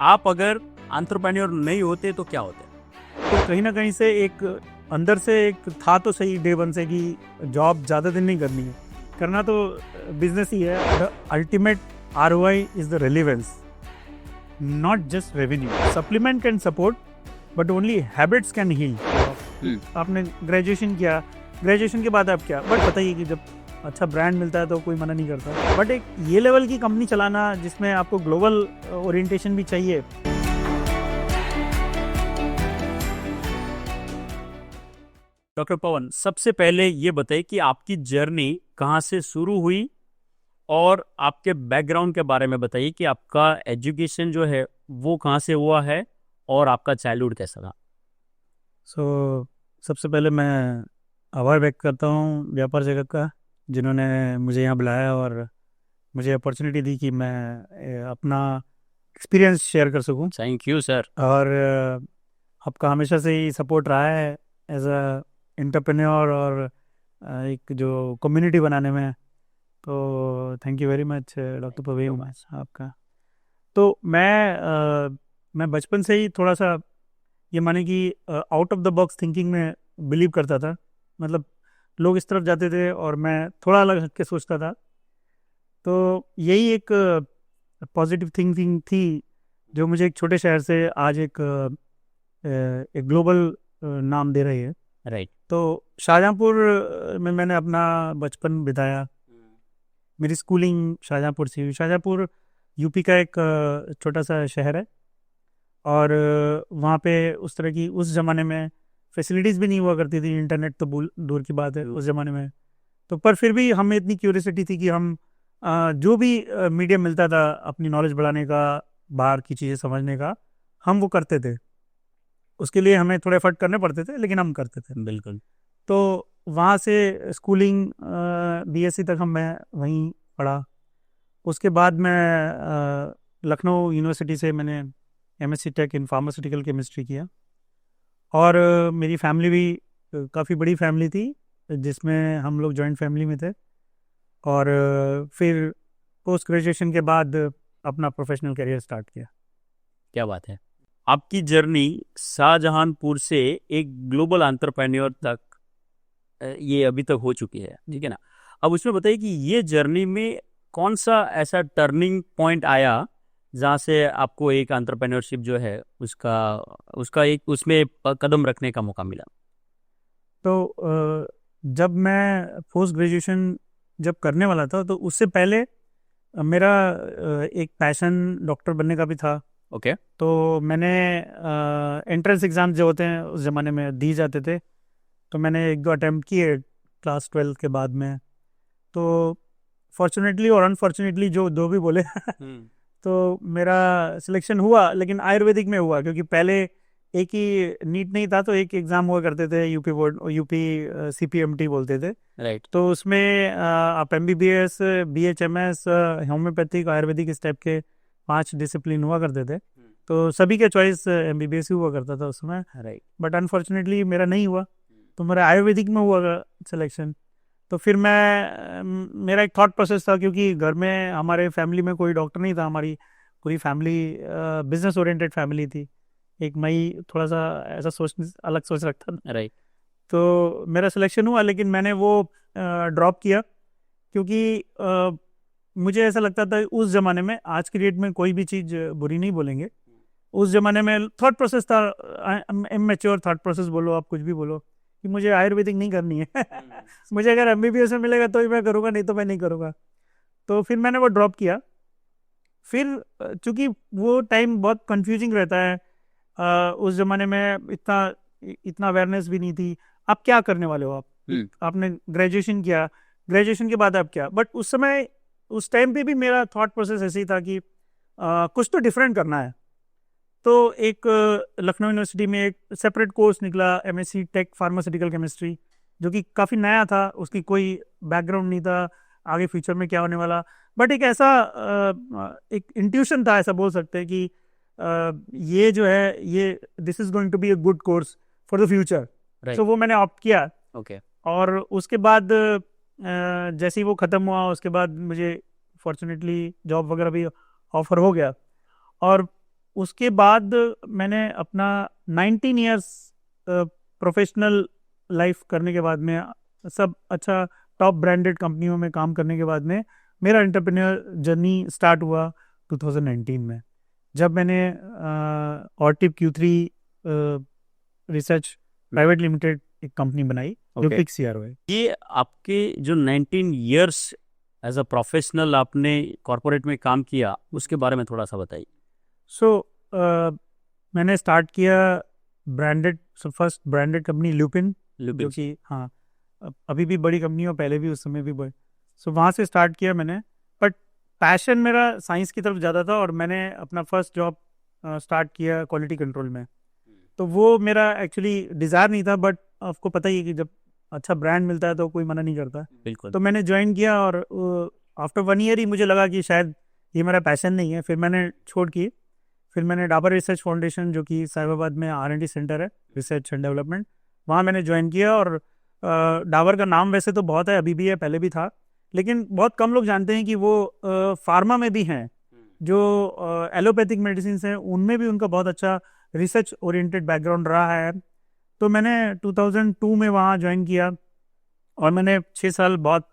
आप अगर एंटरप्रेन्योर नहीं होते तो क्या होते? तो कहीं ना कहीं से एक अंदर से एक था तो सही डे वन से कि जॉब ज़्यादा दिन नहीं करनी है, करना तो बिजनेस ही है। The ultimate ROI is the relevance, not just revenue. Supplement can support but only habits can heal. आपने ग्रेजुएशन किया, ग्रेजुएशन के बाद आप क्या, बट बताइए कि जब अच्छा ब्रांड मिलता है तो कोई मना नहीं करता, बट एक ये लेवल की कंपनी चलाना जिसमें आपको ग्लोबल ओरिएंटेशन भी चाहिए। डॉक्टर पवन, सबसे पहले ये बताइए कि आपकी जर्नी कहाँ से शुरू हुई और आपके बैकग्राउंड के बारे में बताइए कि आपका एजुकेशन जो है वो कहाँ से हुआ है और आपका चाइल्डहुड कैसा था। सबसे पहले मैं आभार व्यक्त करता हूँ व्यापार जगत का, जिन्होंने मुझे यहाँ बुलाया और मुझे अपॉर्चुनिटी दी कि मैं अपना एक्सपीरियंस शेयर कर सकूँ। Thank you sir. और आपका हमेशा से ही सपोर्ट रहा है एज अ एंटरप्रेन्योर और एक जो कम्युनिटी बनाने में, तो thank you very much doctor Parvez आपका। तो मैं बचपन से ही थोड़ा सा ये माने कि out of the box thinking में बिलीव करता था। मतलब लोग इस तरफ जाते थे और मैं थोड़ा अलग हट के सोचता था, तो यही एक पॉजिटिव थिंकिंग थी जो मुझे एक छोटे शहर से आज एक ग्लोबल नाम दे रही है। राइट। तो शाहजहाँपुर में मैंने अपना बचपन बिताया। मेरी स्कूलिंग शाहजहाँपुर से हुई। शाहजहाँपुर यूपी का एक छोटा सा शहर है और वहाँ पे उस तरह की उस ज़माने में फैसिलिटीज़ भी नहीं हुआ करती थी। इंटरनेट तो दूर की बात है उस ज़माने में। तो पर फिर भी हमें इतनी क्यूरियोसिटी थी कि हम जो भी मीडियम मिलता था अपनी नॉलेज बढ़ाने का, बाहर की चीज़ें समझने का, हम वो करते थे। उसके लिए हमें थोड़े एफर्ट करने पड़ते थे, लेकिन हम करते थे। बिल्कुल। तो वहाँ से स्कूलिंग BSc तक मैं वहीं पढ़ा। उसके बाद मैं लखनऊ यूनिवर्सिटी से मैंने MSc tech in pharmaceutical chemistry किया। और मेरी फैमिली भी काफ़ी बड़ी फैमिली थी, जिसमें हम लोग जॉइंट फैमिली में थे। और फिर पोस्ट ग्रेजुएशन के बाद अपना प्रोफेशनल करियर स्टार्ट किया। क्या बात है। आपकी जर्नी शाहजहांपुर से एक ग्लोबल एंटरप्रेन्योर तक ये अभी तक हो चुकी है, ठीक है ना। अब उसमें बताइए कि ये जर्नी में कौन सा ऐसा टर्निंग पॉइंट आया जहाँ से आपको एक एंटरप्रेन्योरशिप जो है उसका एक उसमें कदम रखने का मौका मिला। तो जब मैं पोस्ट ग्रेजुएशन जब करने वाला था, तो उससे पहले मेरा एक पैशन डॉक्टर बनने का भी था। ओके। तो मैंने एंट्रेंस एग्ज़ाम जो होते हैं उस ज़माने में दी जाते थे, तो मैंने 1-2 अटैम्प्ट किए क्लास 12 के बाद में। तो फॉर्चुनेटली और अनफॉर्चुनेटली जो दो भी बोले तो मेरा सिलेक्शन हुआ, लेकिन आयुर्वेदिक में हुआ, क्योंकि पहले एक ही नीट नहीं था तो एक एग्ज़ाम हुआ करते थे, यूपी बोर्ड, यूपी CPMT बोलते थे। राइट। तो उसमें आप MBBS, BHMS, होम्योपैथिक, आयुर्वेदिक, इस टाइप के 5 डिसिप्लिन हुआ करते थे। तो सभी के चॉइस MBBS ही हुआ करता था उसमें। राइट। बट अनफॉर्चुनेटली मेरा नहीं हुआ, तो मेरा आयुर्वेदिक में हुआ सिलेक्शन। तो फिर मेरा एक थॉट प्रोसेस था, क्योंकि घर में हमारे फैमिली में कोई डॉक्टर नहीं था, हमारी पूरी फैमिली बिजनेस ओरिएंटेड फैमिली थी। एक मैं ही थोड़ा सा ऐसा अलग सोच रखता था। राइट। तो मेरा सिलेक्शन हुआ, लेकिन मैंने वो ड्रॉप किया, क्योंकि मुझे ऐसा लगता था उस ज़माने में, आज की डेट में कोई भी चीज़ बुरी नहीं बोलेंगे, उस ज़माने में थॉट प्रोसेस था, इमेच्योर थॉट प्रोसेस बोलो, आप कुछ भी बोलो, कि मुझे आयुर्वेदिक नहीं करनी है। मुझे अगर MBBS में मिलेगा तो ही मैं करूँगा, नहीं तो मैं नहीं करूँगा। तो फिर मैंने वो ड्रॉप किया। फिर चूँकि वो टाइम बहुत कंफ्यूजिंग रहता है, उस ज़माने में इतना अवेयरनेस भी नहीं थी, आप क्या करने वाले हो। आपने ग्रेजुएशन किया, ग्रेजुएशन के बाद आप क्या, बट उस समय उस टाइम पे भी मेरा थॉट प्रोसेस ऐसे ही था कि कुछ तो डिफरेंट करना है। तो एक लखनऊ यूनिवर्सिटी में एक सेपरेट कोर्स निकला, MSc टेक फार्मास्यूटिकल केमिस्ट्री, जो कि काफ़ी नया था, उसकी कोई बैकग्राउंड नहीं था आगे फ्यूचर में क्या होने वाला। बट एक ऐसा एक इंट्यूशन था, ऐसा बोल सकते हैं कि ये जो है, ये this is going to be a good course for the future. So वो मैंने ऑप्ट किया। ओके। और उसके बाद जैसे ही वो ख़त्म हुआ, उसके बाद मुझे फॉर्चुनेटली जॉब वगैरह भी ऑफर हो गया। और उसके बाद मैंने अपना 19 ईयर्स प्रोफेशनल लाइफ करने के बाद में, सब अच्छा टॉप ब्रांडेड कंपनियों में काम करने के बाद में, मेरा एंटरप्रेन्योर जर्नी स्टार्ट हुआ 2019 में, जब मैंने ऑर्टिव Q3 रिसर्च प्राइवेट लिमिटेड एक कंपनी बनाई जो Okay. पिक CRO है। ये आपके जो 19 इयर्स एज अ प्रोफेशनल आपने कॉर्पोरेट में काम किया, उसके बारे में थोड़ा सा बताइए। सो मैंने स्टार्ट किया branded, first branded company lupin, जो कि हाँ अभी भी बड़ी कंपनी हो, पहले भी उस समय भी बड़ी। सो वहाँ से स्टार्ट किया मैंने, बट पैशन मेरा साइंस की तरफ ज़्यादा था, और मैंने अपना फर्स्ट जॉब स्टार्ट किया क्वालिटी कंट्रोल में। तो वो मेरा एक्चुअली डिज़ायर नहीं था, बट आपको पता ही है कि जब अच्छा ब्रांड मिलता है तो कोई मना नहीं करता। बिल्कुल। तो मैंने ज्वाइन किया, और आफ्टर 1 ईयर ही मुझे लगा कि शायद ये मेरा पैशन नहीं है, फिर मैंने छोड़ की। फिर मैंने डाबर रिसर्च फाउंडेशन, जो कि साहिबाबाद में R&D सेंटर है, रिसर्च एंड डेवलपमेंट, वहाँ मैंने ज्वाइन किया। और डाबर का नाम वैसे तो बहुत है, अभी भी है, पहले भी था, लेकिन बहुत कम लोग जानते हैं कि वो फार्मा में भी हैं। जो एलोपैथिक मेडिसिन हैं उनमें भी उनका बहुत अच्छा रिसर्च ओरिएंटेड बैकग्राउंड रहा है। तो मैंने 2002 में वहाँ ज्वाइन किया, और मैंने 6 साल बहुत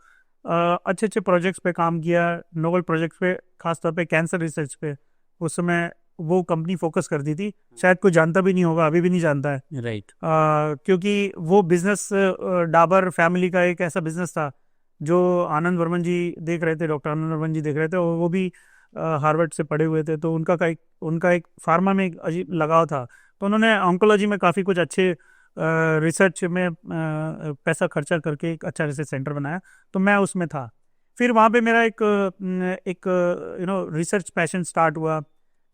अच्छे अच्छे प्रोजेक्ट्स पे काम किया, नोबल प्रोजेक्ट्स पे, खासतौर पे कैंसर रिसर्च पे। उस समय वो कंपनी फोकस करती थी, शायद कोई जानता भी नहीं होगा, अभी भी नहीं जानता है। राइट। क्योंकि वो बिजनेस डाबर फैमिली का एक ऐसा बिजनेस था जो आनंद वर्मन जी देख रहे थे, डॉक्टर आनंद वर्मन जी देख रहे थे, और वो भी हार्वर्ड से पढ़े हुए थे। तो उनका एक फार्मा में एक अजीब लगाव था, तो उन्होंने ऑन्कोलॉजी में काफ़ी कुछ अच्छे रिसर्च में पैसा खर्चा करके एक अच्छा रिसर्च सेंटर बनाया। तो मैं उसमें था। फिर वहाँ पे मेरा एक रिसर्च पैशन स्टार्ट हुआ।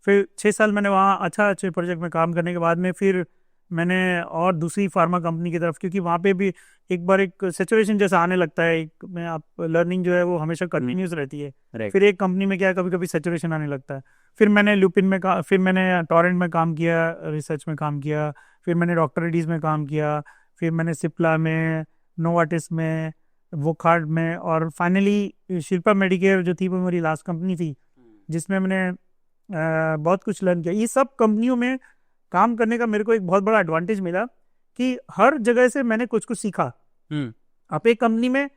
फिर 6 साल मैंने वहाँ अच्छे प्रोजेक्ट में काम करने के बाद में फिर मैंने और दूसरी फार्मा कंपनी की तरफ, क्योंकि वहाँ पे भी एक बार एक सेचुरेशन जैसा आने लगता है, एक में आप लर्निंग जो है वो हमेशा कंटिन्यूस रहती है। फिर एक कंपनी में क्या है, कभी कभी सेचुरेशन आने लगता है। फिर मैंने ल्यूपिन में फिर मैंने टोरेंट में काम किया, रिसर्च में काम किया। फिर मैंने डॉक्टर रेड्डीज में काम किया। फिर मैंने सिप्ला में, नोवार्टिस में, वोकहार्ट में, और फाइनली शिल्पा मेडिकेयर जो थी वो मेरी लास्ट कंपनी थी, जिसमें मैंने बहुत कुछ लर्न किया। ये सब कंपनियों में काम करने का मेरे को एक बहुत बड़ा एडवांटेज मिला कि हर जगह से मैंने कुछ कुछ सीखा। आप एक कंपनी में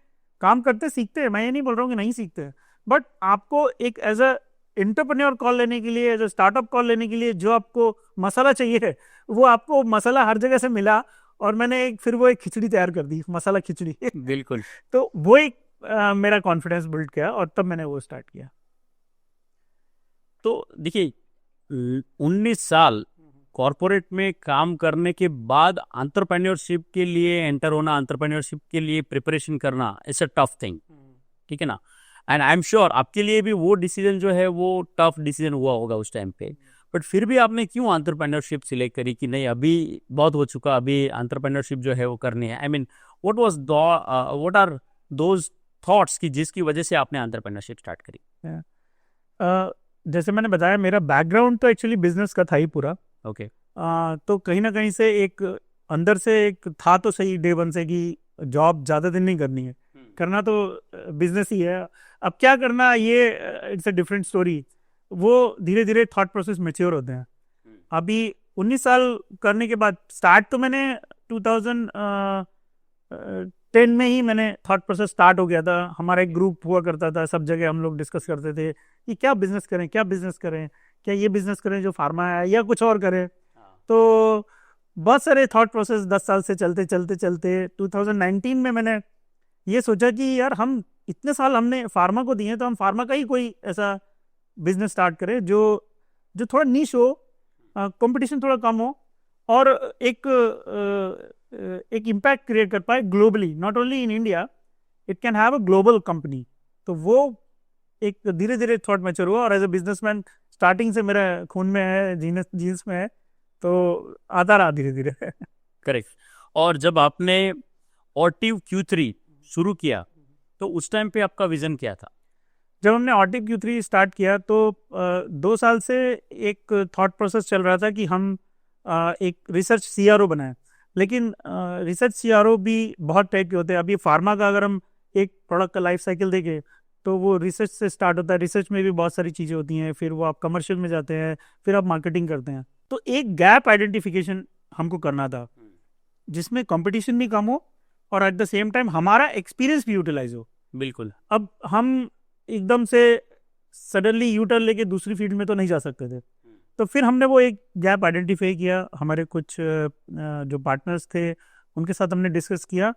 काम करते सीखते हैं, मैं ये नहीं बोल रहा हूँ कि नहीं सीखते, बट आपको एक एज अ एंटरप्रेन्योर कॉल लेने के लिए, एज अ स्टार्टअप कॉल लेने के लिए जो आपको मसाला चाहिए है, वो आपको मसाला हर जगह से मिला। और मैंने फिर वो एक खिचड़ी तैयार कर दी, मसाला खिचड़ी। बिल्कुल। तो वो एक मेरा कॉन्फिडेंस बिल्ड किया, और तब मैंने वो स्टार्ट किया। तो देखिए, 19 साल कॉर्पोरेट में काम करने के बाद एंटरप्रेन्योरशिप के लिए एंटर होना, एंटरप्रेन्योरशिप के लिए प्रिपरेशन करना, इट्स अ टफ थिंग, ठीक है ना। एंड आई एम श्योर आपके लिए भी वो डिसीजन जो है वो टफ डिसीजन हुआ होगा उस टाइम पे, बट फिर भी आपने क्यों एंटरप्रेन्योरशिप सिलेक्ट करी कि नहीं अभी बहुत हो चुका, अभी एंटरप्रेन्योरशिप जो है वो करनी है? I mean what are those thoughts की जिसकी वजह से आपने एंटरप्रेन्योरशिप स्टार्ट करी? जैसे मैंने बताया, मेरा बैकग्राउंड तो एक्चुअली बिजनेस का था ही पूरा। ओके। तो कहीं ना कहीं से एक अंदर से एक था तो सही डे वन से कि जॉब ज़्यादा दिन नहीं करनी है, करना तो बिजनेस ही है। अब क्या करना, ये इट्स अ डिफरेंट स्टोरी। वो धीरे धीरे थॉट प्रोसेस मैच्योर होते हैं। अभी 19 साल करने के बाद स्टार्ट तो मैंने 2010 में ही मैंने थॉट प्रोसेस स्टार्ट हो गया था। हमारा एक ग्रुप हुआ करता था, सब जगह हम लोग डिस्कस करते थे कि क्या बिजनेस करें, क्या बिजनेस करें, क्या ये बिजनेस करें जो फार्मा है, या कुछ और करें। तो बहुत सारे थॉट प्रोसेस 10 साल से चलते चलते चलते 2019 में मैंने ये सोचा कि यार हम इतने साल हमने फार्मा को दिए, तो हम फार्मा का ही कोई ऐसा बिजनेस स्टार्ट करें जो जो थोड़ा नीश हो, कंपटीशन थोड़ा कम हो, और एक इम्पैक्ट क्रिएट कर पाए globally, not only in India, it can have a global company. तो वो एक धीरे धीरे थॉट मैच्योर हुआ, और एज ए बिजनेसमैन स्टार्टिंग से मेरा खून में है, जीन्स में है, तो आता रहा धीरे धीरे। करेक्ट। और जब आपने ऑर्टिव Q3 शुरू किया तो उस टाइम पे आपका विजन क्या था? जब हमने ऑर्टिव Q3 स्टार्ट किया तो 2 साल से एक थॉट प्रोसेस चल रहा था कि हम एक रिसर्च CRO बनाएं। लेकिन रिसर्च CRO भी बहुत टाइप के होते हैं। अभी फार्मा का अगर हम एक प्रोडक्ट का लाइफ साइकिल देखें तो वो रिसर्च से स्टार्ट होता है, रिसर्च में भी बहुत सारी चीज़ें होती हैं, फिर वो आप कमर्शियल में जाते हैं, फिर आप मार्केटिंग करते हैं। तो एक गैप आइडेंटिफिकेशन हमको करना था जिसमें कंपटीशन भी कम हो और एट द सेम टाइम हमारा एक्सपीरियंस भी यूटिलाइज हो। बिल्कुल। अब हम एकदम से सडनली यू टर्न लेके दूसरी फील्ड में तो नहीं जा सकते थे, तो फिर हमने वो एक गैप आइडेंटिफाई किया, हमारे कुछ जो पार्टनर्स थे उनके साथ हमने डिस्कस किया,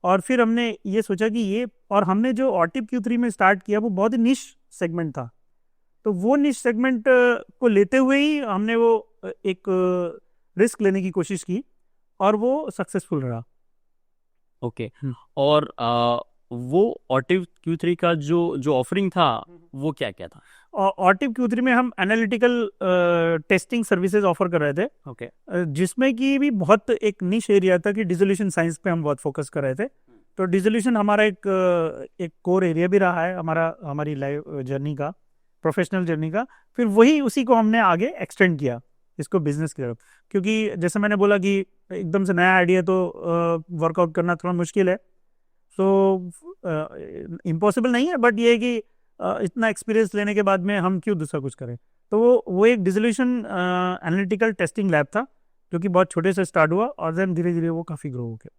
और फिर हमने ये सोचा कि ये, और हमने जो ऑटिप Q3 में स्टार्ट किया वो बहुत ही निश सेगमेंट था, तो वो निश सेगमेंट को लेते हुए ही हमने वो एक रिस्क लेने की कोशिश की और वो सक्सेसफुल रहा। ओके। और वो ऑटिव Q3 का जो जो ऑफरिंग था वो क्या क्या था? ऑटिव Q3 में हम एनालिटिकल टेस्टिंग सर्विसेज ऑफर कर रहे थे, ओके। जिसमें कि भी बहुत एक निश एरिया था कि डिसोल्यूशन साइंस पे हम बहुत फोकस कर रहे थे। तो डिसोल्यूशन हमारा एक कोर एरिया भी रहा है हमारी लाइफ जर्नी का, प्रोफेशनल जर्नी का। फिर वही उसी को हमने आगे एक्सटेंड किया इसको बिजनेस की तरफ, क्योंकि जैसे मैंने बोला कि एकदम से नया आइडिया तो वर्कआउट करना थोड़ा मुश्किल है, तो इम्पॉसिबल नहीं है, बट ये है कि इतना एक्सपीरियंस लेने के बाद में हम क्यों दूसरा कुछ करें। तो वो एक डिसोल्यूशन एनालिटिकल टेस्टिंग लैब था जो कि बहुत छोटे से स्टार्ट हुआ और देन धीरे धीरे वो काफ़ी ग्रो हो गया।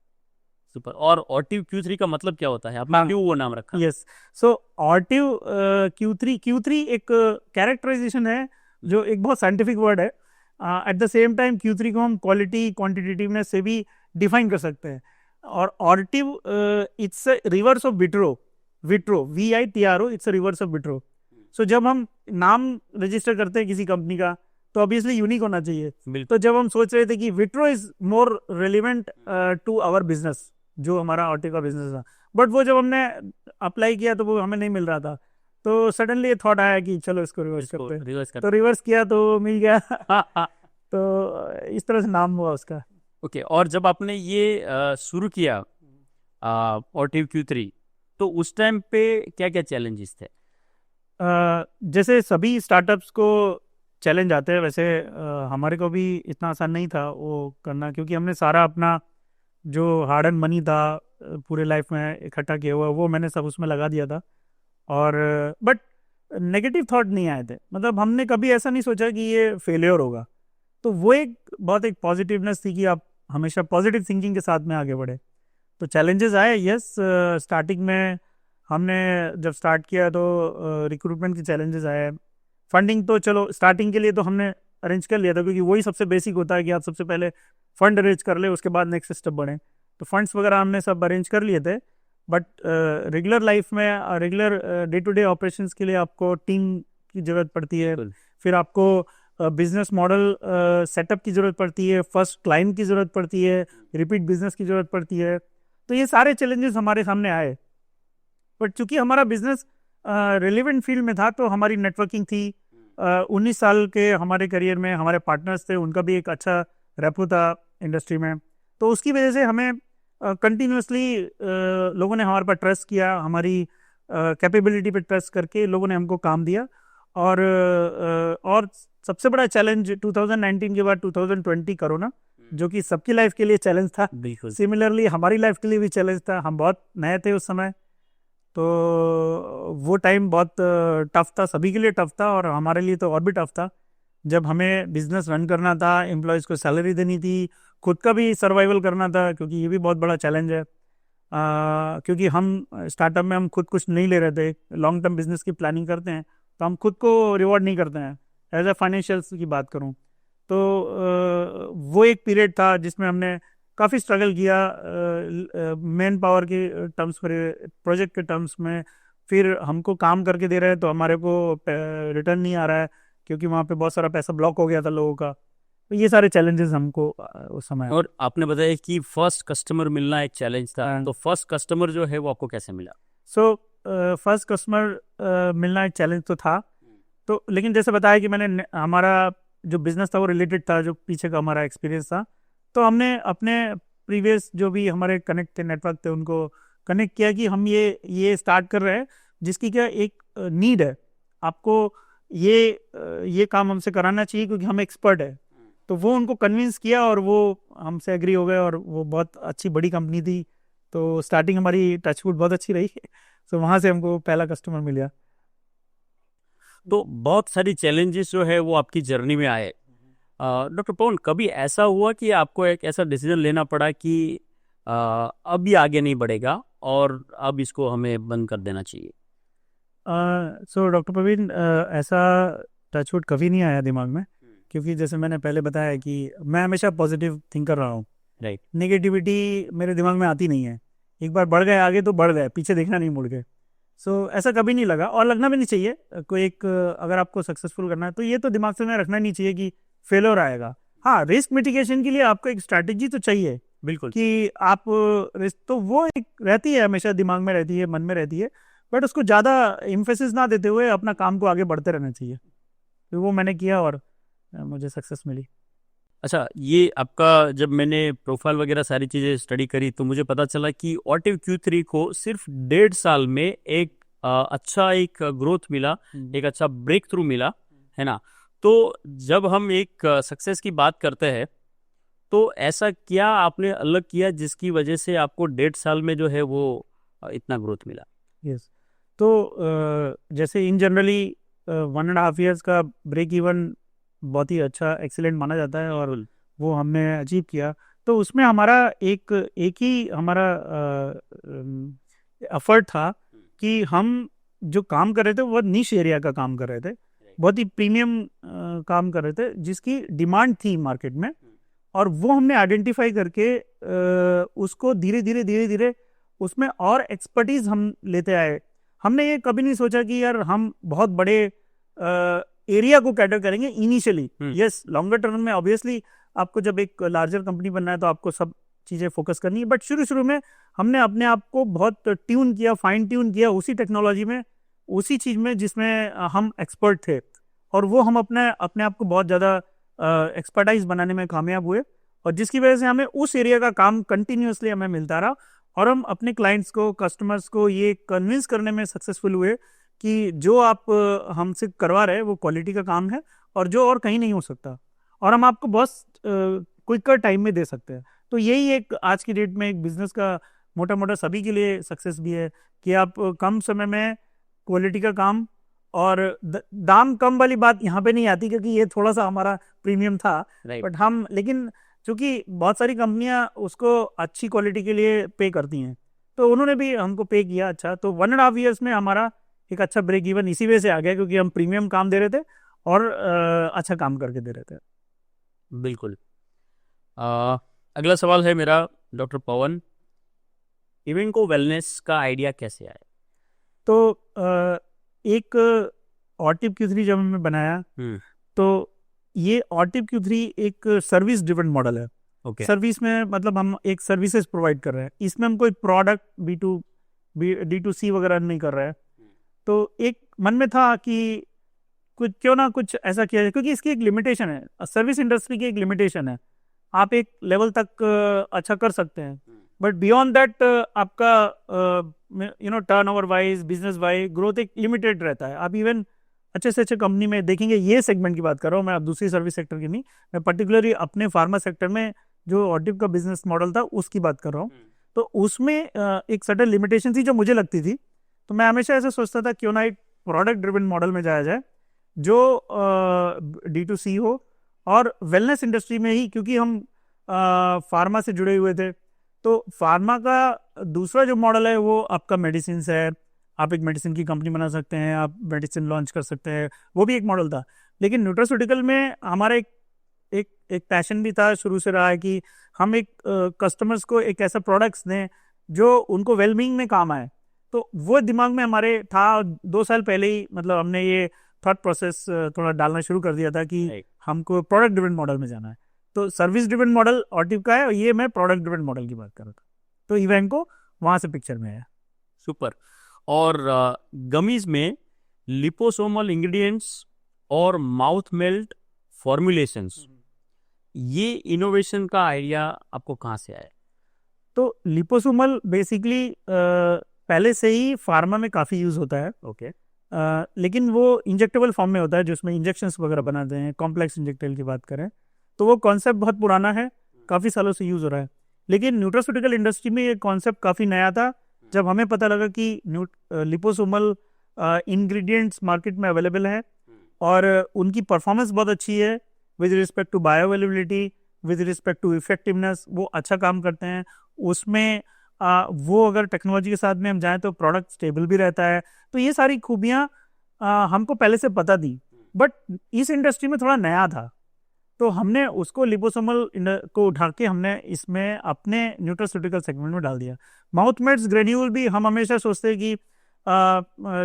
सुपर। और ऑटिव Q3 का मतलब क्या होता है, आपने क्यों वो नाम रखा? यस, सो ऑटिव Q3 एक कैरेक्टराइजेशन है जो एक बहुत साइंटिफिक वर्ड है। At the same time Q3 को हम क्वालिटी क्वांटिटेटिवनेस से भी डिफाइन कर सकते हैं। और ऑर्टिव it's reverse of vitro, VITRO, it's reverse of vitro. So जब हम नाम रजिस्टर करते हैं किसी कंपनी का तो ऑब्वियसली यूनिक होना चाहिए। तो जब हम सोच रहे थे कि Vitro is more relevant to our business, जो हमारा ऑटिव का बिजनेस था, बट वो जब हमने अप्लाई किया तो वो हमें नहीं मिल रहा था, तो सडनली थॉट आया कि चलो इसको रिवर्स करते हैं, तो रिवर्स किया तो मिल गया। तो इस तरह से नाम हुआ उसका। ओके। और जब आपने ये शुरू किया ऑटिव Q3, तो उस टाइम पे क्या क्या चैलेंजेस थे? जैसे सभी स्टार्टअप्स को चैलेंज आते हैं, वैसे हमारे को भी इतना आसान नहीं था वो करना, क्योंकि हमने सारा अपना जो हार्ड एंड मनी था पूरे लाइफ में इकट्ठा किया हुआ वो मैंने सब उसमें लगा दिया था। और बट नेगेटिव थॉट नहीं आए थे, मतलब हमने कभी ऐसा नहीं सोचा कि ये फेलियर होगा। तो वो बहुत एक पॉजिटिवनेस थी कि आप हमेशा पॉजिटिव थिंकिंग के साथ में आगे बढ़े। तो चैलेंजेस आए, यस। स्टार्टिंग में हमने जब स्टार्ट किया तो रिक्रूटमेंट के चैलेंजेस आए। फंडिंग तो चलो स्टार्टिंग के लिए तो हमने अरेंज कर लिया था, क्योंकि वही सबसे बेसिक होता है कि आप सबसे पहले फंड अरेंज कर ले, उसके बाद नेक्स्ट स्टेप बढ़ें। तो फंड्स वगैरह हमने सब अरेंज कर लिए थे, बट रेगुलर लाइफ में, regular day to day operations के लिए आपको टीम की ज़रूरत पड़ती है, फिर आपको बिजनेस मॉडल सेटअप की ज़रूरत पड़ती है, फर्स्ट क्लाइंट की ज़रूरत पड़ती है, रिपीट बिजनेस की ज़रूरत पड़ती है। तो ये सारे चैलेंजेस हमारे सामने आए, बट चूंकि हमारा बिजनेस रिलेवेंट फील्ड में था तो हमारी नेटवर्किंग थी। 19 साल के हमारे करियर में हमारे पार्टनर्स थे, उनका भी एक अच्छा रेपो था इंडस्ट्री में, तो उसकी वजह से हमें कंटिन्यूसली लोगों ने हमारे पर ट्रस्ट किया, हमारी कैपेबिलिटी पे ट्रस्ट करके लोगों ने हमको काम दिया। और सबसे बड़ा चैलेंज 2019 के बाद 2020 कोरोना, जो कि सबकी लाइफ के लिए चैलेंज था, सिमिलरली हमारी लाइफ के लिए भी चैलेंज था। हम बहुत नए थे उस समय, तो वो टाइम बहुत टफ था, सभी के लिए टफ था और हमारे लिए तो और भी टफ था, जब हमें बिजनेस रन करना था, एम्प्लॉयज़ को सैलरी देनी थी, खुद का भी सर्वाइवल करना था, क्योंकि ये भी बहुत बड़ा चैलेंज है। क्योंकि हम स्टार्टअप में हम खुद कुछ नहीं ले रहे थे, लॉन्ग टर्म बिजनेस की प्लानिंग करते हैं तो हम खुद को रिवॉर्ड नहीं करते हैं। एज ए फाइनेंशियल्स की बात करूं तो वो एक पीरियड था जिसमें हमने काफ़ी स्ट्रगल किया, मैन पावर के टर्म्स पर, प्रोजेक्ट के टर्म्स में। फिर हमको काम करके दे रहे हैं तो हमारे को रिटर्न नहीं आ रहा है, क्योंकि वहाँ पे बहुत सारा पैसा ब्लॉक हो गया था लोगों का। तो ये सारे चैलेंजेस हमको उस समय। और आपने बताया कि फर्स्ट कस्टमर मिलना एक चैलेंज था, तो फर्स्ट कस्टमर जो है वो आपको कैसे मिला? सो फर्स्ट कस्टमर मिलना एक चैलेंज तो था, तो लेकिन जैसे बताया कि मैंने हमारा जो बिजनेस था वो रिलेटेड था, जो पीछे का हमारा एक्सपीरियंस था, तो हमने अपने प्रीवियस जो भी हमारे कनेक्ट थे, नेटवर्क थे, उनको कनेक्ट किया कि हम ये स्टार्ट कर रहे हैं, जिसकी क्या एक नीड है, आपको ये काम हमसे कराना चाहिए क्योंकि हम एक्सपर्ट है। तो वो उनको कन्विंस किया और वो हमसे एग्री हो गए, और वो बहुत अच्छी बड़ी कंपनी थी। तो स्टार्टिंग हमारी टचवुड बहुत अच्छी रही। सो वहाँ से हमको पहला कस्टमर मिल गया। तो बहुत सारी चैलेंजेस जो है वो आपकी जर्नी में आए। डॉक्टर पवन, कभी ऐसा हुआ कि आपको एक ऐसा डिसीजन लेना पड़ा कि अब ये आगे नहीं बढ़ेगा और अब इसको हमें बंद कर देना चाहिए? सो डॉक्टर प्रवीण, ऐसा टचवुड कभी नहीं आया दिमाग में, क्योंकि जैसे मैंने पहले बताया कि मैं हमेशा पॉजिटिव थिंकर रहा हूँ। राइट। नेगेटिविटी मेरे दिमाग में आती नहीं है। एक बार बढ़ गए आगे तो बढ़ गए, पीछे देखना नहीं मुड़ के। सो ऐसा कभी नहीं लगा और लगना भी नहीं चाहिए। कोई एक अगर आपको सक्सेसफुल करना है तो ये तो दिमाग से में रखना नहीं चाहिए कि फेलियर आएगा। हाँ, रिस्क मिटिगेशन के लिए आपको एक स्ट्रैटेजी तो चाहिए, बिल्कुल, कि आप रिस्क तो वो एक रहती है, हमेशा दिमाग में रहती है, मन में रहती है, बट उसको ज़्यादा इम्फेसिस ना देते हुए अपना काम को आगे बढ़ते रहना चाहिए। तो वो मैंने किया और मुझे सक्सेस मिली। अच्छा, ये आपका जब मैंने प्रोफाइल वगैरह सारी चीज़ें स्टडी करी तो मुझे पता चला कि ऑटिव Q3 को सिर्फ 1.5 साल में एक अच्छा एक ग्रोथ मिला, एक अच्छा ब्रेक थ्रू मिला, है ना? तो जब हम एक सक्सेस की बात करते हैं तो ऐसा क्या आपने अलग किया जिसकी वजह से आपको 1.5 साल में जो है वो इतना ग्रोथ मिला? यस, तो जैसे इन जनरली 1.5 ईयर्स का ब्रेक इवन बहुत ही अच्छा एक्सीलेंट माना जाता है और वो हमने अचीव किया। तो उसमें हमारा एक ही हमारा एफर्ट था कि हम जो काम कर रहे थे वो निश एरिया का काम कर रहे थे, बहुत ही प्रीमियम काम कर रहे थे जिसकी डिमांड थी मार्केट में, और वो हमने आइडेंटिफाई करके उसको धीरे धीरे उसमें और एक्सपर्टीज हम लेते आए। हमने ये कभी नहीं सोचा कि यार हम बहुत बड़े एरिया को कैटर करेंगे इनिशियली। यस, लॉन्गर टर्म में ऑब्वियसली आपको जब एक लार्जर कंपनी बनना है तो आपको सब चीज़ें फोकस करनी है, बट शुरू में हमने अपने आप को बहुत ट्यून किया, फाइन ट्यून किया उसी टेक्नोलॉजी में, उसी चीज़ में जिसमें हम एक्सपर्ट थे, और वो हम अपने आप को बहुत ज़्यादा एक्सपर्टाइज बनाने में कामयाब हुए, और जिसकी वजह से हमें उस एरिया का काम कंटिन्यूसली हमें मिलता रहा, और हम अपने क्लाइंट्स को, कस्टमर्स को ये कन्विंस करने में सक्सेसफुल हुए कि जो आप हमसे करवा रहे हैं वो क्वालिटी का काम है और जो और कहीं नहीं हो सकता, और हम आपको बहुत क्विकर टाइम में दे सकते हैं। तो यही एक आज की डेट में एक बिजनेस का मोटा सभी के लिए सक्सेस भी है कि आप कम समय में क्वालिटी का काम, और दाम कम वाली बात यहाँ पे नहीं आती क्योंकि ये थोड़ा सा हमारा प्रीमियम था, बट हम, लेकिन क्योंकि बहुत सारी कंपनियां उसको अच्छी क्वालिटी के लिए पे करती हैं, तो उन्होंने भी हमको पे किया अच्छा। तो 1.5 ईयर्स में हमारा एक अच्छा ब्रेक इवन इसी वजह से आ गया क्योंकि हम प्रीमियम काम दे रहे थे और अच्छा काम करके दे रहे थे। बिल्कुल। अगला सवाल है मेरा डॉक्टर पवन, इवेंको वेलनेस का आइडिया कैसे आया? तो एक ऑटिव Q3 जब हमने बनाया तो ये ऑटिव Q3 एक सर्विस ड्रिवन मॉडल है। सर्विस में मतलब हम एक सर्विसेज प्रोवाइड कर रहे हैं, इसमें हम कोई प्रोडक्ट D2C वगैरह नहीं कर रहे हैं। तो एक मन में था कि कुछ क्यों ना कुछ ऐसा किया जाए, क्योंकि इसकी एक लिमिटेशन है, सर्विस इंडस्ट्री की एक लिमिटेशन है, आप एक लेवल तक अच्छा कर सकते हैं, बट बियॉन्ड दैट आपका turnover wise, business wise growth एक लिमिटेड रहता है। आप इवन अच्छे से अच्छे कंपनी में देखेंगे, ये सेगमेंट की बात कर रहा हूँ मैं, अब दूसरी सर्विस सेक्टर की नहीं, मैं पर्टिकुलरली अपने फार्मा सेक्टर में जो ऑटिव का बिजनेस मॉडल था उसकी बात कर रहा हूँ। तो उसमें एक सर्टेन लिमिटेशन थी जो मुझे लगती थी, तो मैं हमेशा ऐसा सोचता था क्यों ना एक प्रोडक्ट ड्रिवन मॉडल में जाया जाए जो D2C हो और वेलनेस इंडस्ट्री में ही, क्योंकि हम फार्मा से जुड़े हुए थे। तो फार्मा का दूसरा जो मॉडल है वो आपका मेडिसिन है, आप एक मेडिसिन की कंपनी बना सकते हैं, आप मेडिसिन लॉन्च कर सकते हैं, वो भी एक मॉडल था। लेकिन न्यूट्रास्यूटिकल में हमारा एक पैशन भी था, शुरू से रहा है कि हम एक कस्टमर्स को एक ऐसा प्रोडक्ट्स दें जो उनको वेलबींग में काम आए। तो वो दिमाग में हमारे था, 2 साल पहले ही मतलब हमने ये थॉट प्रोसेस थोड़ा डालना शुरू कर दिया था कि हमको प्रोडक्ट ड्रिवन मॉडल में जाना है। तो सर्विस ड्रिवन मॉडल ऑटिव का है और ये मैं प्रोडक्ट ड्रिवन मॉडल की बात कर रहा था, तो इवेंको वहाँ से पिक्चर में है। सुपर। और गमीज में लिपोसोमल इंग्रेडिएंट्स और माउथ मेल्ट फॉर्मुलेशंस, ये इनोवेशन का आइडिया आपको कहाँ से आया? तो लिपोसोमल बेसिकली पहले से ही फार्मा में काफ़ी यूज़ होता है। लेकिन वो इंजेक्टेबल फॉर्म में होता है जिसमें इंजेक्शंस वगैरह बनाते हैं, कॉम्प्लेक्स इंजेक्टेबल की बात करें तो वो कॉन्सेप्ट बहुत पुराना है, काफ़ी सालों से यूज़ हो रहा है। लेकिन न्यूट्रास्यूटिकल इंडस्ट्री में ये कॉन्सेप्ट काफ़ी नया था जब हमें पता लगा कि लिपोसोमल इंग्रेडिएंट्स मार्केट में अवेलेबल है और उनकी परफॉर्मेंस बहुत अच्छी है with respect to bioavailability, with respect to effectiveness, वो अच्छा काम करते हैं उसमें। वो अगर टेक्नोलॉजी के साथ में हम जाएं तो प्रोडक्ट स्टेबल भी रहता है। तो ये सारी खूबियाँ हमको पहले से पता थी, बट इस इंडस्ट्री में थोड़ा नया था, तो हमने उसको लिपोसोमल को उठा के हमने इसमें अपने न्यूट्रास्यूटिकल सेगमेंट में डाल दिया। माउथ मेड्स ग्रेन्यूल भी हम हमेशा सोचते हैं कि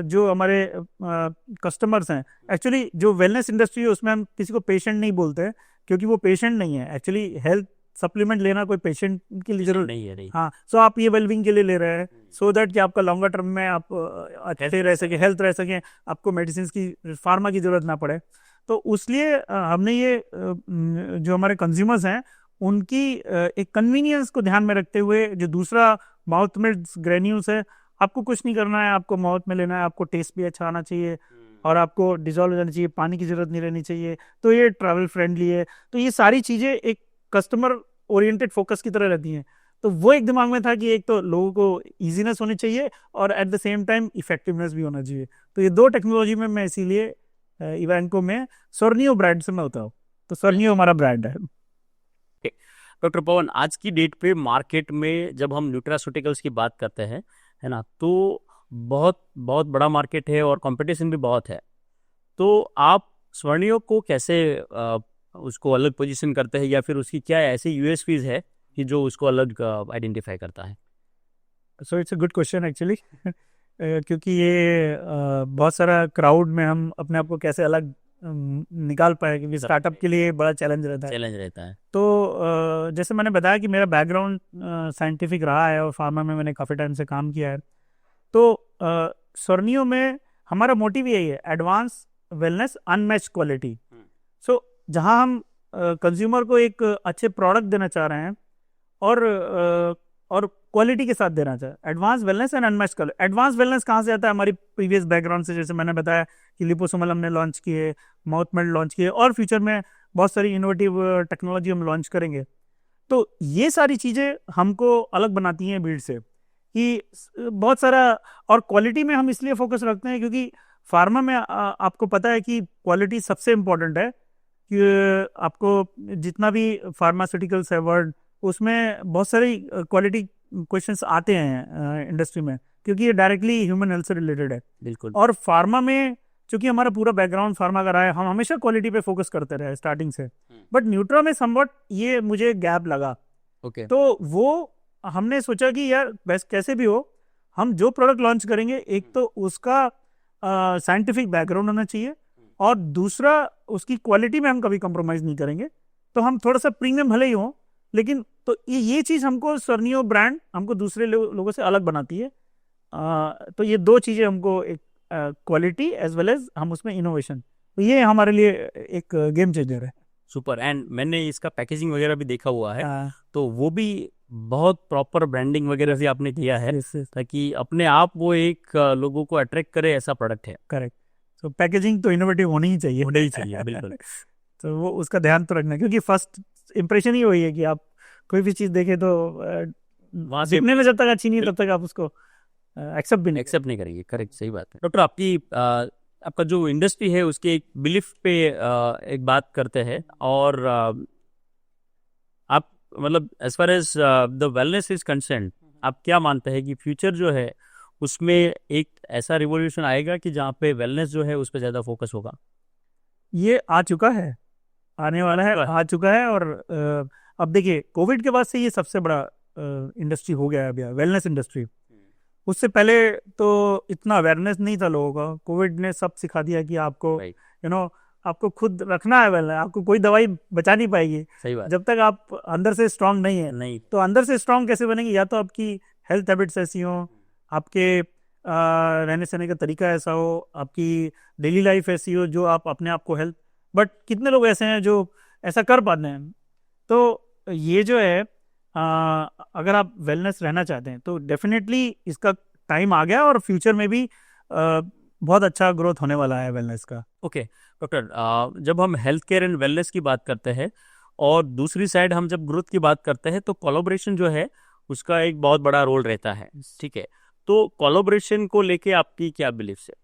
जो हमारे कस्टमर्स हैं, एक्चुअली जो वेलनेस इंडस्ट्री है उसमें हम किसी को पेशेंट नहीं बोलते हैं, क्योंकि वो पेशेंट नहीं है। एक्चुअली हेल्थ सप्लीमेंट लेना कोई पेशेंट की जरूरत नहीं है, नहीं। हाँ, सो आप ये वेलबिंग के लिए ले रहे हैं सो दैट कि आपका लॉन्गर टर्म में आप अच्छे रह सके, हेल्थ रह सके, आपको मेडिसिन की फार्मा की जरूरत ना पड़े। तो उसलिए हमने ये जो हमारे कंज्यूमर्स हैं उनकी एक कन्वीनियंस को ध्यान में रखते हुए, जो दूसरा माउथ में ग्रेन्यूल्स है, आपको कुछ नहीं करना है, आपको माउथ में लेना है, आपको टेस्ट भी अच्छा आना चाहिए और आपको डिजोल्व हो जाना चाहिए, पानी की जरूरत नहीं रहनी चाहिए, तो ये ट्रैवल फ्रेंडली है। तो ये सारी चीज़ें एक कस्टमर ओरिएंटेड फोकस की तरह रहती हैं। तो वो एक दिमाग में था कि एक तो लोगों को ईजीनेस होनी चाहिए और at the same time effectiveness भी होना चाहिए। तो ये दो टेक्नोलॉजी में मैं इसीलिए इवेंको में स्वर्णियो ब्रांड से मैं होता हूँ। तो स्वर्णियो हमारा ब्रांड है। डॉक्टर पवन, आज की डेट पे मार्केट में जब हम न्यूट्रास्यूटिकल्स की बात करते हैं, है ना, तो बहुत बहुत बड़ा मार्केट है और कंपटीशन भी बहुत है। तो आप स्वर्णियो को कैसे उसको अलग पोजीशन करते हैं, या फिर उसकी क्या ऐसी यूएसपीज है कि जो उसको अलग आइडेंटिफाई करता है? So it's a good question actually, क्योंकि ये बहुत सारा क्राउड में हम अपने आप को कैसे अलग निकाल पाए, क्योंकि स्टार्टअप के लिए बड़ा चैलेंज रहता है। तो जैसे मैंने बताया कि मेरा बैकग्राउंड साइंटिफिक रहा है और फार्मा में मैंने काफ़ी टाइम से काम किया है। तो स्वर्णियो में हमारा मोटिव यही है, एडवांस वेलनेस अनमैच्ड क्वालिटी। सो जहाँ हम कंज्यूमर को एक अच्छे प्रोडक्ट देना चाह रहे हैं और क्वालिटी के साथ देना चाहे, advance wellness and unmatched quality. Advance wellness कहाँ से आता है? हमारी प्रीवियस बैकग्राउंड से, जैसे मैंने बताया कि लिपोसोमल हमने लॉन्च किए, माउथ मेड लॉन्च किए, और फ्यूचर में बहुत सारी इनोवेटिव टेक्नोलॉजी हम लॉन्च करेंगे। तो ये सारी चीज़ें हमको अलग बनाती हैं भीड़ से, कि बहुत सारा, और क्वालिटी में हम इसलिए फोकस रखते हैं क्योंकि फार्मा में आपको पता है कि क्वालिटी सबसे इम्पोर्टेंट है। कि आपको जितना भी फार्मास्यूटिकल्स है वर्ल्ड, उसमें बहुत सारी क्वालिटी क्वेश्चंस आते हैं इंडस्ट्री में, क्योंकि ये डायरेक्टली ह्यूमन हेल्थ से रिलेटेड है। बिल्कुल। और फार्मा में चूंकि हमारा पूरा बैकग्राउंड फार्मा का रहा है, हम हमेशा क्वालिटी पे फोकस करते रहे स्टार्टिंग से। बट न्यूट्रा में समवट ये मुझे गैप लगा। तो वो हमने सोचा कि यार बेस्ट कैसे भी हो, हम जो प्रोडक्ट लॉन्च करेंगे, एक तो उसका साइंटिफिक बैकग्राउंड होना चाहिए, और दूसरा उसकी क्वालिटी में हम कभी कॉम्प्रोमाइज़ नहीं करेंगे। तो हम थोड़ा सा प्रीमियम भले ही हो, लेकिन तो ये चीज़ हमको, स्वर्णियो ब्रांड हमको दूसरे लोगों से अलग बनाती है। तो ये दो चीज़ें हमको, एक क्वालिटी एज वेल एज हम उसमें इनोवेशन, तो ये हमारे लिए एक गेम चेंजर है। सुपर। एंड मैंने इसका पैकेजिंग वगैरह भी देखा हुआ है, तो वो भी बहुत प्रॉपर ब्रांडिंग वगैरह भी आपने किया है, ताकि अपने आप वो एक लोगों को अट्रैक्ट करे, ऐसा प्रोडक्ट है। करेक्ट। तो पैकेजिंग तो इनोवेटिव होनी ही चाहिए। बिल्कुल। तो वो उसका ध्यान तो रखना, क्योंकि फर्स्ट इंप्रेशन ही वही है कि आप कोई भी चीज़ देखें तो वहाँ दिखने में जब तक अच्छी नहीं है तब तक आप उसको एक्सेप्ट नहीं करेंगे। करेक्ट, सही बात है। डॉक्टर, आपका जो इंडस्ट्री है उसके एक बिलीफ पे एक बात करते हैं, और आप मतलब as far as the wellness is concern, आप क्या मानते हैं कि फ्यूचर जो है उसमें एक ऐसा रिवॉल्यूशन आएगा कि जहाँ पे वेलनेस जो है उस पर ज़्यादा फोकस होगा? ये आ चुका है, आने वाला है, आ चुका है। और अब देखिए, कोविड के बाद से ये सबसे बड़ा इंडस्ट्री हो गया है अभी, वेलनेस इंडस्ट्री। उससे पहले तो इतना अवेयरनेस नहीं था लोगों का। कोविड ने सब सिखा दिया कि आपको आपको खुद रखना है वेलनेस, आपको कोई दवाई बचा नहीं पाएगी। सही बात। जब तक आप अंदर से स्ट्रांग नहीं है। तो अंदर से स्ट्रांग कैसे बनेंगे? या तो आपकी हेल्थ हैबिट्स ऐसी हो, आपके रहने सहने का तरीका ऐसा हो, आपकी डेली लाइफ ऐसी हो जो आप अपने आप को हेल्थ, बट कितने लोग ऐसे हैं जो ऐसा कर पाते हैं? तो ये जो है, अगर आप वेलनेस रहना चाहते हैं तो डेफिनेटली इसका टाइम आ गया, और फ्यूचर में भी बहुत अच्छा ग्रोथ होने वाला है वेलनेस का। ओके डॉक्टर, जब हम हेल्थ केयर एंड वेलनेस की बात करते हैं और दूसरी साइड हम जब ग्रोथ की बात करते हैं, तो कोलैबोरेशन जो है उसका एक बहुत बड़ा रोल रहता है, ठीक है? तो कोलैबोरेशन को लेके आपकी क्या बिलीफ्स है?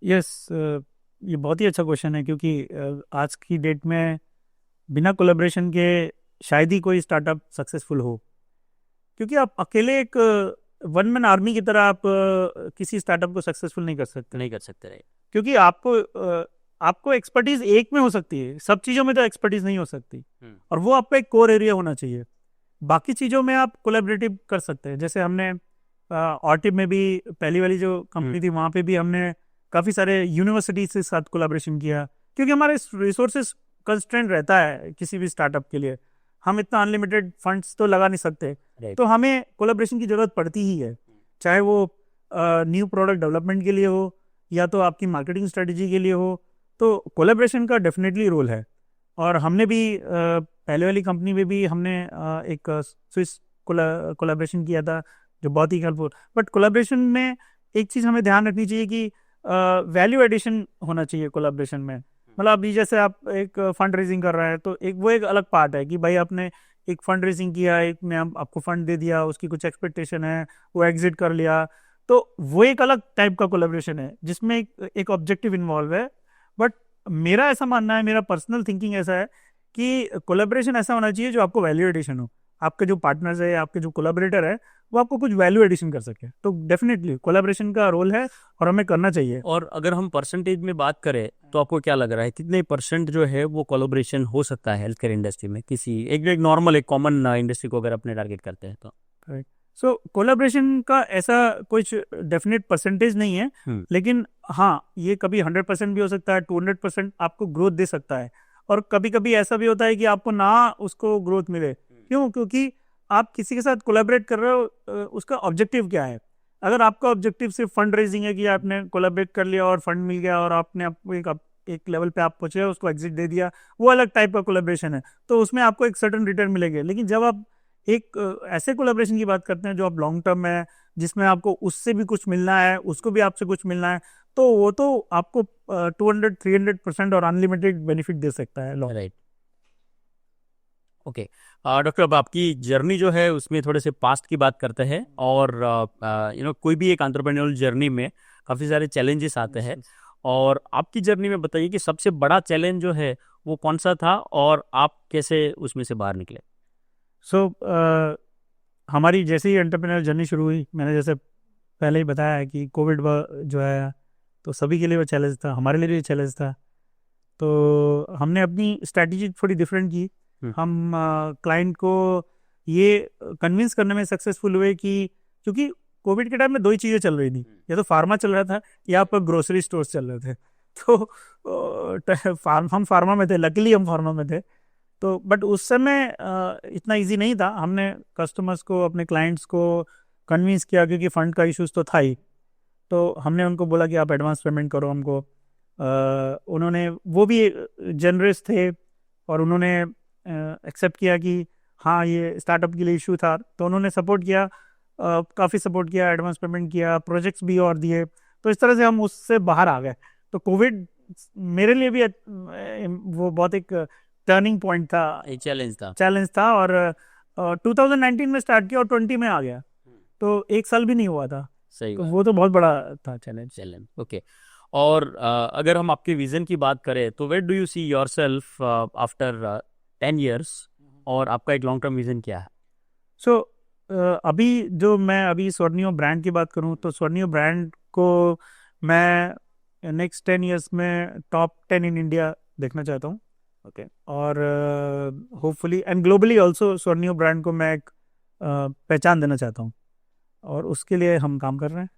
यस, ये बहुत ही अच्छा क्वेश्चन है, क्योंकि आज की डेट में बिना कोलैबोरेशन के शायद ही कोई स्टार्टअप सक्सेसफुल हो, क्योंकि आप अकेले एक वन मैन आर्मी की तरह आप किसी स्टार्टअप को सक्सेसफुल नहीं कर सकते। नहीं कर सकते रहे। क्योंकि आपको एक्सपर्टीज एक में हो सकती है, सब चीज़ों में तो एक्सपर्टीज नहीं हो सकती, और वो आपका एक कोर एरिया होना चाहिए। बाकी चीज़ों में आप कोलैबोरेटिव कर सकते हैं। जैसे हमने ऑर्टिब में भी पहली वाली जो कंपनी थी, वहाँ पे भी हमने काफ़ी सारे यूनिवर्सिटीज के साथ कोलैबोरेशन किया, क्योंकि हमारे रिसोर्सेज कंस्ट्रेंट रहता है किसी भी स्टार्टअप के लिए। हम इतना अनलिमिटेड फंड्स तो लगा नहीं सकते, तो हमें कोलैबोरेशन की ज़रूरत पड़ती ही है, चाहे वो न्यू प्रोडक्ट डेवलपमेंट के लिए हो या तो आपकी मार्केटिंग स्ट्रेटजी के लिए हो। तो कोलैबोरेशन का डेफिनेटली रोल है। और हमने भी पहले वाली कंपनी में भी हमने एक स्विस कोलैबोरेशन किया था, जो बहुत ही हेल्पफुल। बट कोलैबोरेशन में एक चीज़ हमें ध्यान रखनी चाहिए कि वैल्यू एडिशन होना चाहिए कोलैबोरेशन में। मतलब अभी जैसे आप एक फंड रेजिंग कर रहे हैं, तो एक अलग पार्ट है कि भाई आपने एक फंड रेजिंग किया, एक ने आपको फंड दे दिया, उसकी कुछ एक्सपेक्टेशन है, वो एग्जिट कर लिया, तो वो एक अलग टाइप का कोलैबोरेशन है जिसमें एक ऑब्जेक्टिव इन्वॉल्व है। बट मेरा ऐसा मानना है, मेरा पर्सनल थिंकिंग ऐसा है कि कोलैबोरेशन ऐसा होना चाहिए जो आपको वैल्यू एडिशन हो। आपके जो पार्टनर्स है, आपके जो कोलैबोरेटर है, वो आपको कुछ वैल्यू एडिशन कर सके। तो डेफिनेटली कोलैबोरेशन का रोल है और हमें करना चाहिए। और अगर हम परसेंटेज में बात करें तो आपको क्या लग रहा है, कितने परसेंट जो है वो कोलैबोरेशन हो सकता है हेल्थ केयर इंडस्ट्री में, किसी एक नॉर्मल एक कॉमन इंडस्ट्री को अगर अपने टारगेट करते हैं तो? सो कोलैबोरेशन का ऐसा कुछ डेफिनेट परसेंटेज नहीं है, लेकिन हाँ, ये कभी 100% भी हो सकता है, 200% आपको ग्रोथ दे सकता है। और कभी कभी ऐसा भी होता है कि आपको ना उसको ग्रोथ मिले। क्यों? क्योंकि आप किसी के साथ कोलैबोरेट कर रहे हो, उसका ऑब्जेक्टिव क्या है। अगर आपका ऑब्जेक्टिव सिर्फ फंड रेजिंग है कि आपने कोलैबोरेट कर लिया और फंड मिल गया और आपने आपको एक लेवल पे आप पहुंचे, उसको एग्जिट दे दिया, वो अलग टाइप का कोलैबोरेशन है, तो उसमें आपको एक सर्टेन रिटर्न मिलेगा। लेकिन जब आप एक ऐसे कोलैबोरेशन की बात करते हैं जो आप लॉन्ग टर्म है, जिसमें आपको उससे भी कुछ मिलना है, उसको भी आपसे कुछ मिलना है, तो वो तो आपको 200-300% और अनलिमिटेड बेनिफिट दे सकता है लॉन्ग। Right, okay. डॉक्टर, अब आपकी जर्नी जो है उसमें थोड़े से पास्ट की बात करते हैं। और कोई भी एक एंटरप्रेन्योरल जर्नी में काफ़ी सारे चैलेंजेस आते हैं, और आपकी जर्नी में बताइए कि सबसे बड़ा चैलेंज जो है वो कौन सा था और आप कैसे उसमें से बाहर निकले? हमारी जैसे ही एंटरप्रेन्योर जर्नी शुरू हुई, मैंने जैसे पहले ही बताया है कि कोविड जो है, तो सभी के लिए वो चैलेंज था, हमारे लिए भी चैलेंज था। तो हमने अपनी स्ट्रैटेजी थोड़ी डिफरेंट की। हम क्लाइंट को ये कन्विंस करने में सक्सेसफुल हुए कि, क्योंकि कोविड के टाइम में दो ही चीज़ें चल रही थी, या तो फार्मा चल रहा था या पर ग्रोसरी स्टोर्स चल रहे थे। तो हम फार्मा में थे, लकीली हम फार्मा में थे। तो बट उस समय इतना इजी नहीं था। हमने कस्टमर्स को, अपने क्लाइंट्स को कन्विंस किया, क्योंकि फंड का इश्यूज तो था ही। तो हमने उनको बोला कि आप एडवांस पेमेंट करो हमको। उन्होंने, वो भी जनरस थे और उन्होंने एक्सेप्ट किया कि हाँ, ये स्टार्टअप के लिए इशू था, तो उन्होंने सपोर्ट किया, काफ़ी सपोर्ट किया, एडवांस पेमेंट किया, प्रोजेक्ट्स भी और दिए। तो इस तरह से हम उससे बाहर आ गए। तो कोविड मेरे लिए भी वो बहुत एक टर्निंग पॉइंट था, चैलेंज था। और 2019 में स्टार्ट किया और 20 में आ गया, तो एक साल भी नहीं हुआ था। सही, तो वो तो बहुत बड़ा था चैलेंज। ओके। और अगर हम आपके विजन की बात करें तो where do you see yourself after 10 years, और आपका एक लॉन्ग टर्म विजन क्या है? सो अभी जो मैं अभी स्वर्णियो ब्रांड की बात करूं, तो स्वर्णियो ब्रांड को मैं नेक्स्ट 10 years में टॉप 10 इन इंडिया देखना चाहता हूं। ओके, और hopefully and globally also Swarnio brand को मैं एक पहचान देना चाहता हूं, और उसके लिए हम काम कर रहे हैं।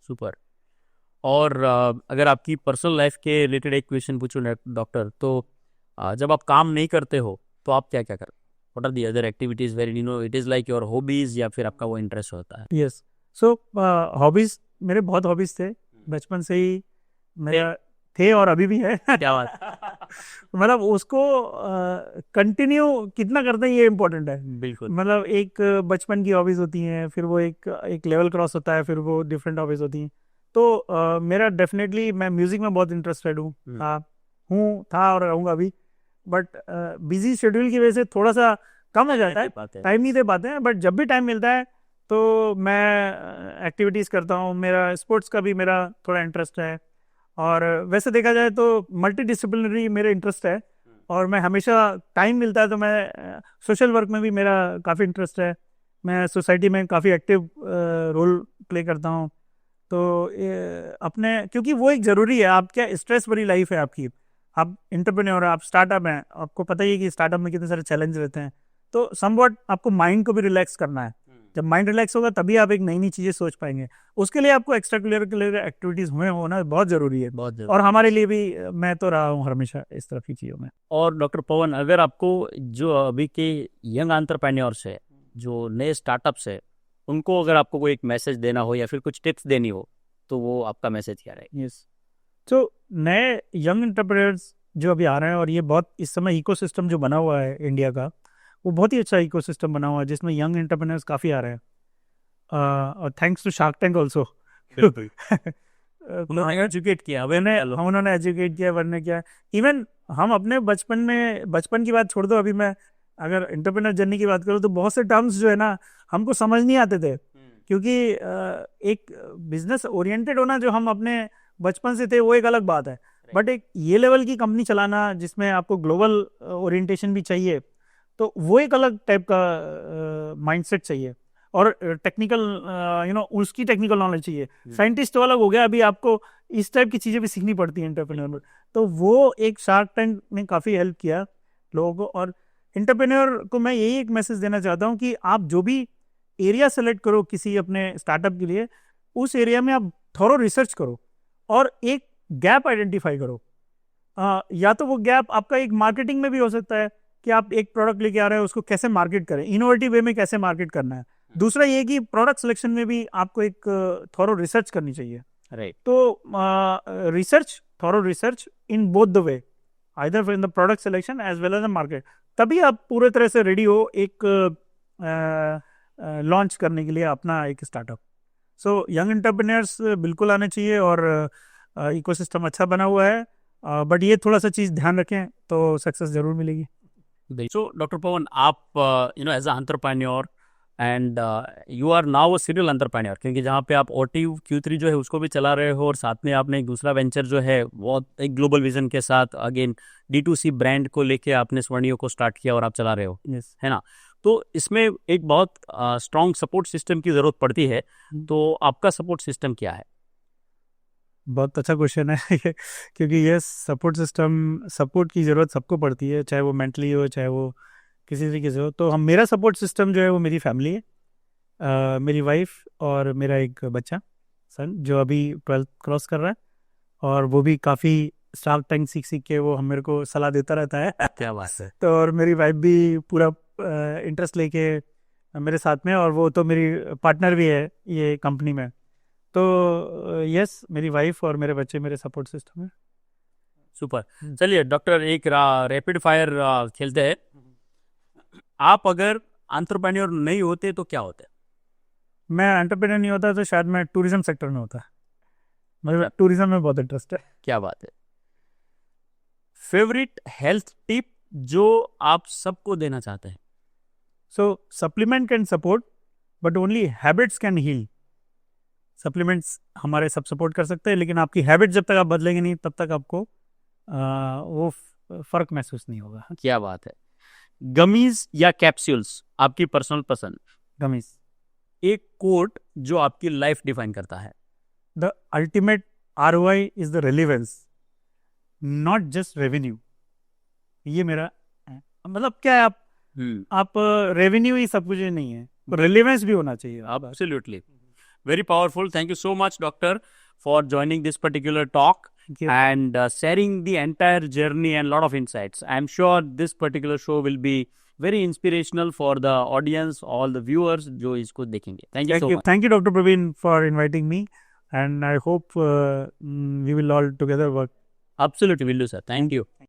सुपर। और अगर आपकी पर्सनल लाइफ के रिलेटेड एक क्वेश्चन पूछूं डॉक्टर, तो जब आप काम नहीं करते हो तो आप क्या क्या करते हो? What are the other activities where it is like your hobbies, या फिर आपका वो इंटरेस्ट होता है? यस, सो हॉबीज, मेरे बहुत हॉबीज थे बचपन से ही, मेरा थे और अभी भी है। क्या बात! मतलब उसको कंटिन्यू कितना करते हैं ये इम्पोर्टेंट है। बिल्कुल। मतलब एक बचपन की हॉबीज होती हैं, फिर वो एक लेवल क्रॉस होता है, फिर वो डिफरेंट हॉबीज होती हैं। तो मेरा डेफिनेटली, मैं म्यूजिक में बहुत इंटरेस्टेड हूँ, था और रहूँगा अभी। बट बिजी शेड्यूल की वजह से थोड़ा सा कम हो जाता है, टाइम नहीं दे पाते हैं। बट जब भी टाइम मिलता है तो मैं एक्टिविटीज़ करता हूँ, मेरा स्पोर्ट्स का भी मेरा थोड़ा इंटरेस्ट है, और वैसे देखा जाए तो मल्टी डिसिप्लिनरी मेरे इंटरेस्ट है, और मैं हमेशा टाइम मिलता है तो मैं सोशल वर्क में भी मेरा काफ़ी इंटरेस्ट है। मैं सोसाइटी में काफ़ी एक्टिव रोल प्ले करता हूँ। तो अपने, क्योंकि वो एक ज़रूरी है, आप क्या स्ट्रेस भरी लाइफ है आपकी, आप इंटरप्रेन्योर हैं, आप स्टार्टअप हैं, आपको पता ही है कि स्टार्टअप में कितने सारे चैलेंज रहते हैं। तो समवॉट आपको माइंड को भी रिलैक्स करना है। जब माइंड रिलैक्स होगा तभी आप एक नई नई चीज़ें सोच पाएंगे। उसके लिए आपको एक्स्ट्रा करिकुलर एक्टिविटीज़ हुए होना बहुत ज़रूरी है, बहुत जरूरी। और हमारे लिए भी मैं तो रहा हूँ हमेशा इस तरह की चीज़ों में। और डॉक्टर पवन, अगर आपको जो अभी के यंग एंटरप्रेन्योर्स है, जो नए स्टार्टअप्स है, उनको अगर आपको कोई एक मैसेज देना हो या फिर कुछ टिप्स देनी हो, तो वो आपका मैसेज क्या रहेगा? यस, तो नए यंग एंटरप्रेन्योर्स जो अभी आ रहे हैं, और ये बहुत इस समय इकोसिस्टम जो बना हुआ है इंडिया का, वो बहुत ही अच्छा इकोसिस्टम बना हुआ है जिसमें यंग एंटरप्रेन्योर्स काफ़ी आ रहे हैं, और thanks to Shark Tank also. उन्होंने एजुकेट किया, उन्होंने एजुकेट किया, वरना क्या, इवन हम अपने बचपन की बात छोड़ दो, अभी मैं अगर एंटरप्रेन्योर जर्नी की बात करूँ तो बहुत से टर्म्स जो है ना हमको समझ नहीं आते थे, क्योंकि एक बिजनेस ओरिएंटेड होना जो हम अपने बचपन से थे वो एक अलग बात है, बट एक ये लेवल की कंपनी चलाना जिसमें आपको ग्लोबल ओरिएंटेशन भी चाहिए, तो वो एक अलग टाइप का माइंडसेट चाहिए, और टेक्निकल उसकी टेक्निकल नॉलेज चाहिए। साइंटिस्ट तो अलग हो गया, अभी आपको इस टाइप की चीज़ें भी सीखनी पड़ती हैं एंटरप्रेन्योर में। तो वो एक शार्क टैंक ने काफ़ी हेल्प किया लोगों को। और एंटरप्रेन्योर को मैं यही एक मैसेज देना चाहता हूँ कि आप जो भी एरिया सेलेक्ट करो किसी अपने स्टार्टअप के लिए, उस एरिया में आप थोरो रिसर्च करो और एक गैप आइडेंटिफाई करो। या तो वो गैप आपका एक मार्केटिंग में भी हो सकता है कि आप एक प्रोडक्ट लेके आ रहे हैं, उसको कैसे मार्केट करें, इनोवेटिव वे में कैसे मार्केट करना है। दूसरा ये कि प्रोडक्ट सिलेक्शन में भी आपको एक थोरो रिसर्च करनी चाहिए। राइट। तो thorough research in both the way, either in the product selection as well as the market, तभी आप पूरे तरह से रेडी हो एक लॉन्च करने के लिए अपना एक स्टार्टअप। सो यंग एंटरप्रेन्योर्स बिल्कुल आने चाहिए, और इकोसिस्टम अच्छा बना हुआ है, बट ये थोड़ा सा चीज़ ध्यान रखें तो सक्सेस जरूर मिलेगी। सो डॉक्टर पवन, आप as a entrepreneur and you are now a serial entrepreneur, क्योंकि जहाँ पे आप ओटिव Q3 जो है उसको भी चला रहे हो, और साथ में आपने एक दूसरा वेंचर जो है वो एक ग्लोबल विजन के साथ अगेन D2C ब्रांड को लेके आपने स्वर्णियो को स्टार्ट किया और आप चला रहे हो, यस, है ना? तो इसमें एक बहुत स्ट्रॉन्ग सपोर्ट सिस्टम की ज़रूरत पड़ती है, तो आपका सपोर्ट सिस्टम क्या है? बहुत अच्छा क्वेश्चन है क्योंकि ये सपोर्ट की ज़रूरत सबको पड़ती है, चाहे वो मेंटली हो चाहे वो किसी तरीके से हो। तो मेरा सपोर्ट सिस्टम जो है वो मेरी फैमिली है, मेरी वाइफ और मेरा एक बच्चा सन जो अभी 12th क्रॉस कर रहा है, और वो भी काफ़ी शार्क टैंक सीख सीख के वो मेरे को सलाह देता रहता है। क्या बात है। तो और मेरी वाइफ भी पूरा इंटरेस्ट लेके मेरे साथ में, और वो तो मेरी पार्टनर भी है ये कंपनी में। तो यस, मेरी वाइफ और मेरे बच्चे मेरे सपोर्ट सिस्टम है। सुपर। चलिए डॉक्टर, एक रैपिड फायर खेलते हैं। आप अगर एंटरप्रेन्योर नहीं होते तो क्या होते? मैं एंटरप्रेन्योर नहीं होता तो शायद मैं टूरिज्म सेक्टर में होता। मुझे टूरिज्म में बहुत इंटरेस्ट है। क्या बात है। फेवरेट हेल्थ टिप जो आप सबको देना चाहते हैं? So supplement can support but only habits can heal. Supplements हमारे सब सपोर्ट कर सकते हैं, लेकिन आपकी हैबिट जब तक आप बदलेंगे नहीं तब तक आपको वो फर्क महसूस नहीं होगा। क्या बात है। गमीज या कैप्सूल्स, आपकी पर्सनल पसंद? गमीज। एक कोट जो आपकी लाइफ डिफाइन करता है? The ultimate ROI is the relevance, not just revenue. ये मेरा मतलब क्या है, आप रेवेन्यू ही सब कुछ नहीं है, रेलिवेंस भी होना चाहिए। Absolutely. Very powerful. Thank you so much, Doctor, for joining this particular talk and sharing the entire journey and a lot of insights. I'm sure this particular show will be very inspirational for the audience, all the viewers जो इसको देखेंगे. Thank you so much. Thank you, Dr. Praveen, for inviting me, and I hope we will all together work. Absolutely, will do, sir. Thank you.